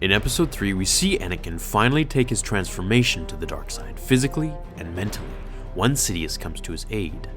In episode 3, we see Anakin finally take his transformation to the dark side, physically and mentally, once Sidious comes to his aid.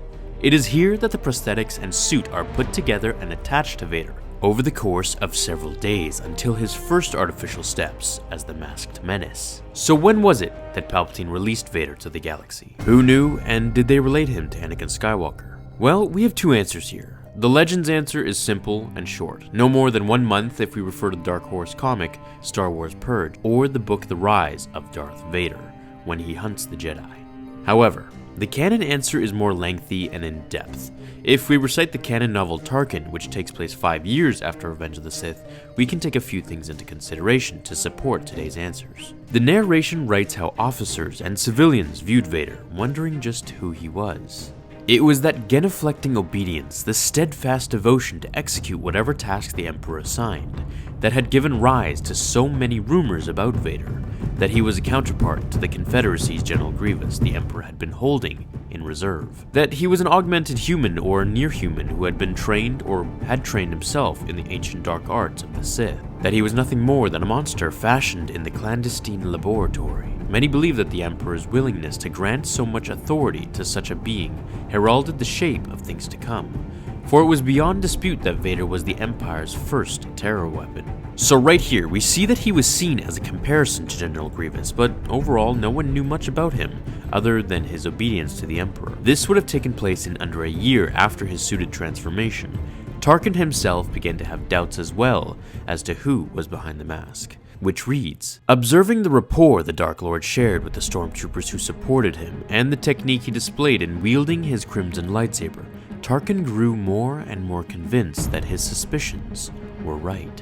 It is here that the prosthetics and suit are put together and attached to Vader over the course of several days until his first artificial steps as the Masked Menace. So when was it that Palpatine released Vader to the galaxy? Who knew, and did they relate him to Anakin Skywalker? Well, we have two answers here. The Legends answer is simple and short, no more than 1 month if we refer to the Dark Horse comic, Star Wars Purge, or the book The Rise of Darth Vader, when he hunts the Jedi. However, the canon answer is more lengthy and in-depth. If we recite the canon novel Tarkin, which takes place 5 years after Revenge of the Sith, we can take a few things into consideration to support today's answers. The narration writes how officers and civilians viewed Vader, wondering just who he was. It was that genuflecting obedience, the steadfast devotion to execute whatever task the Emperor assigned, that had given rise to so many rumors about Vader, that he was a counterpart to the Confederacy's General Grievous the Emperor had been holding in reserve, that he was an augmented human or near-human who had been trained or had trained himself in the ancient dark arts of the Sith, that he was nothing more than a monster fashioned in the clandestine laboratory. Many believe that the Emperor's willingness to grant so much authority to such a being heralded the shape of things to come, for it was beyond dispute that Vader was the Empire's first terror weapon. So right here, we see that he was seen as a comparison to General Grievous, but overall no one knew much about him, other than his obedience to the Emperor. This would have taken place in under a year after his suited transformation. Tarkin himself began to have doubts as well as to who was behind the mask, which reads, observing the rapport the Dark Lord shared with the stormtroopers who supported him, and the technique he displayed in wielding his crimson lightsaber, Tarkin grew more and more convinced that his suspicions were right.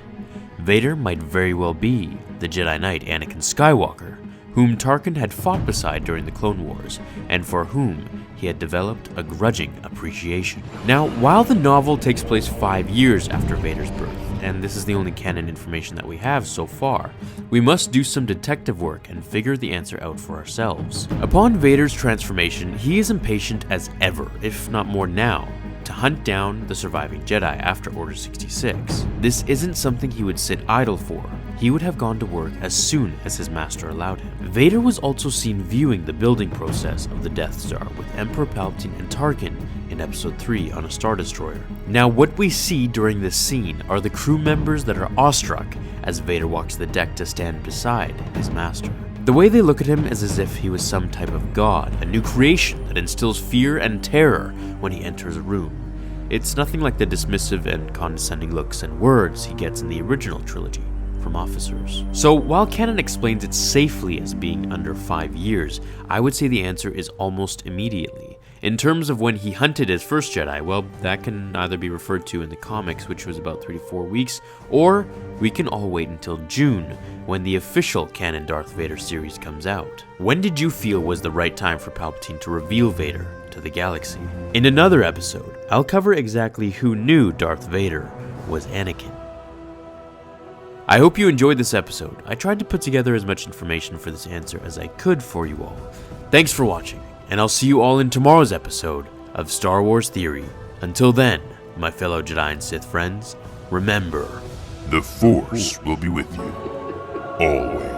Vader might very well be the Jedi Knight Anakin Skywalker, whom Tarkin had fought beside during the Clone Wars, and for whom he had developed a grudging appreciation. Now, while the novel takes place 5 years after Vader's birth, and this is the only canon information that we have so far, we must do some detective work and figure the answer out for ourselves. Upon Vader's transformation, he is impatient as ever, if not more now, to hunt down the surviving Jedi after Order 66. This isn't something he would sit idle for. He would have gone to work as soon as his master allowed him. Vader was also seen viewing the building process of the Death Star with Emperor Palpatine and Tarkin in Episode 3 on a Star Destroyer. Now, what we see during this scene are the crew members that are awestruck as Vader walks the deck to stand beside his master. The way they look at him is as if he was some type of god, a new creation that instills fear and terror when he enters a room. It's nothing like the dismissive and condescending looks and words he gets in the original trilogy from officers. So while canon explains it safely as being under 5 years, I would say the answer is almost immediately. In terms of when he hunted his first Jedi, well, that can either be referred to in the comics, which was about 3 to 4 weeks, or we can all wait until June, when the official canon Darth Vader series comes out. When did you feel was the right time for Palpatine to reveal Vader to the galaxy? In another episode, I'll cover exactly who knew Darth Vader was Anakin. I hope you enjoyed this episode. I tried to put together as much information for this answer as I could for you all. Thanks for watching, and I'll see you all in tomorrow's episode of Star Wars Theory. Until then, my fellow Jedi and Sith friends, remember, the Force will be with you, always.